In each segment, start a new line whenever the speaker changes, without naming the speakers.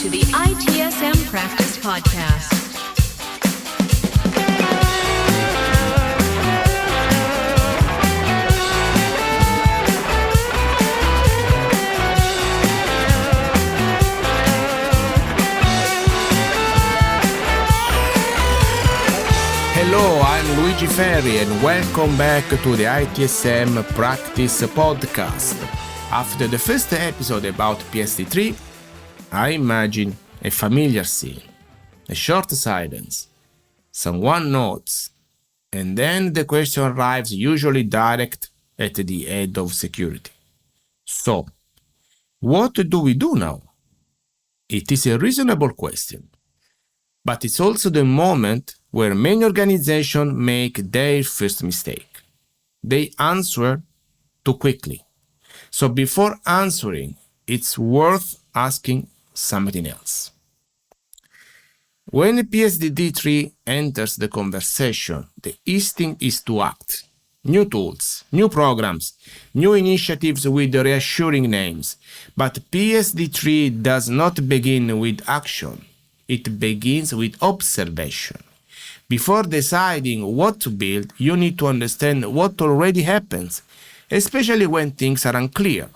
to the ITSM Practice Podcast.
Hello, I'm Luigi Ferri and welcome back to the ITSM Practice Podcast. After the first episode about PSD3, I imagine a familiar scene, a short silence, someone nods, and then the question arrives usually direct at the head of security. So, what do we do now? It is a reasonable question, but it's also the moment where many organizations make their first mistake. They answer too quickly. So before answering, it's worth asking something else. When PSD3 enters the conversation, the instinct is to act. New tools, new programs, new initiatives with reassuring names. But PSD3 does not begin with action. It begins with observation. Before deciding what to build, you need to understand what already happens, especially when things are unclear.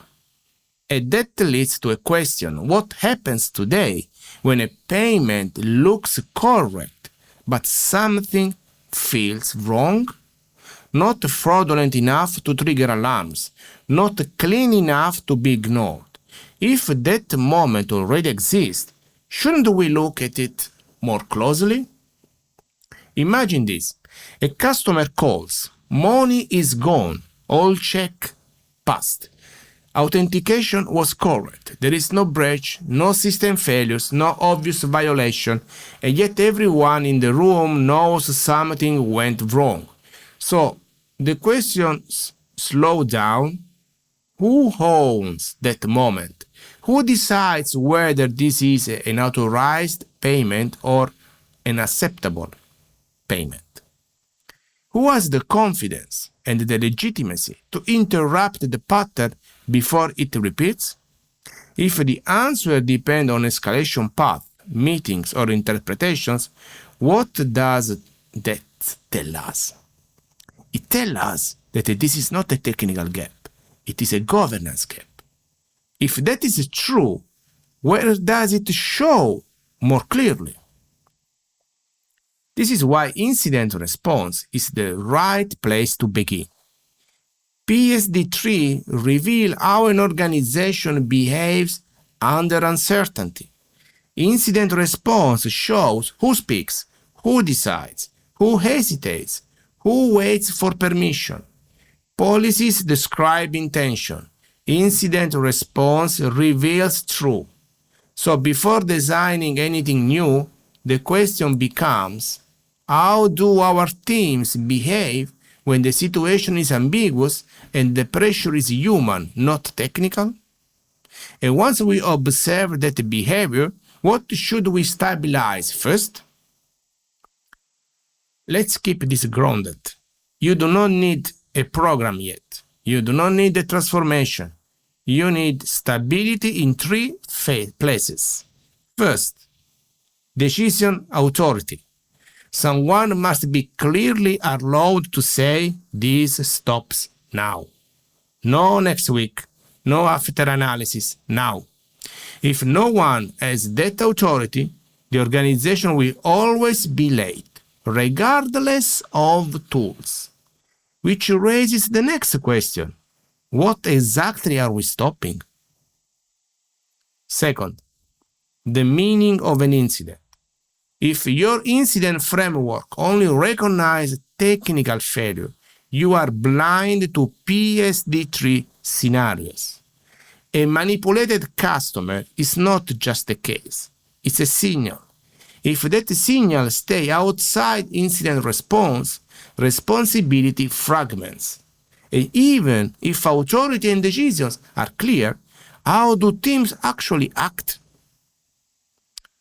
And that leads to a question: what happens today when a payment looks correct, but something feels wrong? Not fraudulent enough to trigger alarms, not clean enough to be ignored. If that moment already exists, shouldn't we look at it more closely? Imagine this. A customer calls. Money is gone. All check passed. Authentication was correct. There is no breach, no system failures, no obvious violation, and yet everyone in the room knows something went wrong. So the questions slow down. Who owns that moment? Who decides whether this is an authorized payment or an acceptable payment? Who has the confidence and the legitimacy to interrupt the pattern before it repeats? If the answer depends on escalation path, meetings, or interpretations, what does that tell us? It tells us that this is not a technical gap, it is a governance gap. If that is true, where does it show more clearly? This is why incident response is the right place to begin. PSD3 reveals how an organization behaves under uncertainty. Incident response shows who speaks, who decides, who hesitates, who waits for permission. Policies describe intention. Incident response reveals truth. So before designing anything new, the question becomes: how do our teams behave when the situation is ambiguous and the pressure is human, not technical? And once we observe that behavior, what should we stabilize first? Let's keep this grounded. You do not need a program yet. You do not need a transformation. You need stability in three places. First, decision authority. Someone must be clearly allowed to say, this stops now. No next week, no after analysis, now. If no one has that authority, the organization will always be late, regardless of tools. Which raises the next question: what exactly are we stopping? Second, the meaning of an incident. If your incident framework only recognizes technical failure, you are blind to PSD3 scenarios. A manipulated customer is not just a case, it's a signal. If that signal stays outside incident response, responsibility fragments. And even if authority and decisions are clear, how do teams actually act?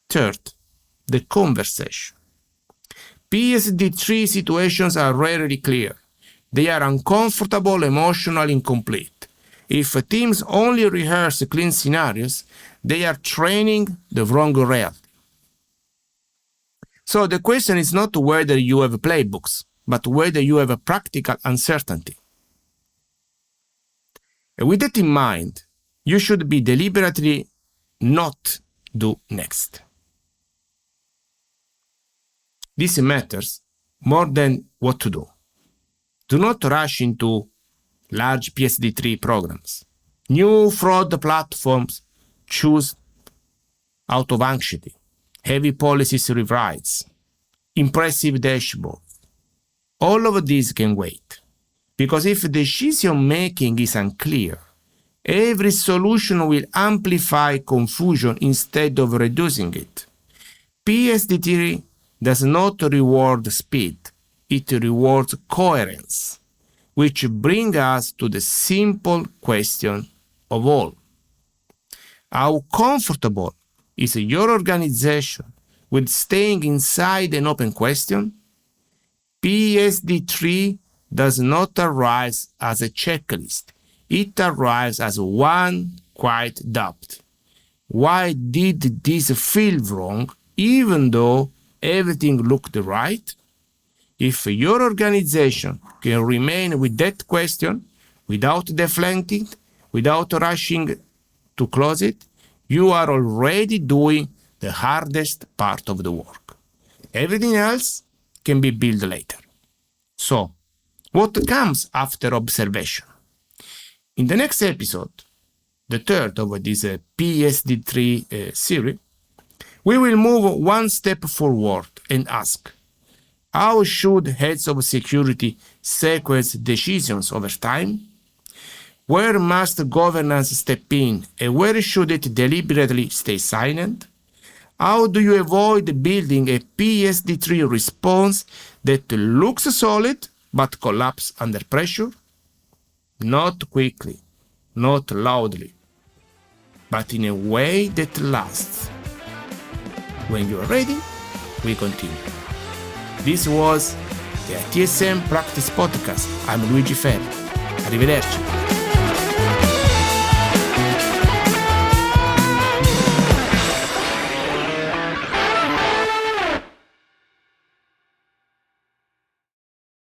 Third, the conversation. PSD3 situations are rarely clear. They are uncomfortable, emotional, incomplete. If teams only rehearse clean scenarios, they are training the wrong reality. So the question is not whether you have playbooks, but whether you have a practical uncertainty. And with that in mind, you should be deliberately not do next. This matters more than what to do. Do not rush into large PSD3 programs. New fraud platforms choose out of anxiety, heavy policies rewrites, impressive dashboards. All of these can wait. Because if decision making is unclear, every solution will amplify confusion instead of reducing it. PSD3 does not reward speed, it rewards coherence, which brings us to the simple question of all. How comfortable is your organization with staying inside an open question? PSD3 does not arise as a checklist. It arrives as one quiet doubt. Why did this feel wrong even though everything looked right? If your organization can remain with that question without deflecting, without rushing to close it, you are already doing the hardest part of the work. Everything else can be built later. So, what comes after observation? In the next episode, the third of this PSD3 series, we will move one step forward and ask, how should heads of security sequence decisions over time? Where must governance step in and where should it deliberately stay silent? How do you avoid building a PSD3 response that looks solid but collapses under pressure? Not quickly, not loudly, but in a way that lasts. When you are ready, we continue. This was the TSM Practice Podcast. I'm Luigi Ferri. Arrivederci.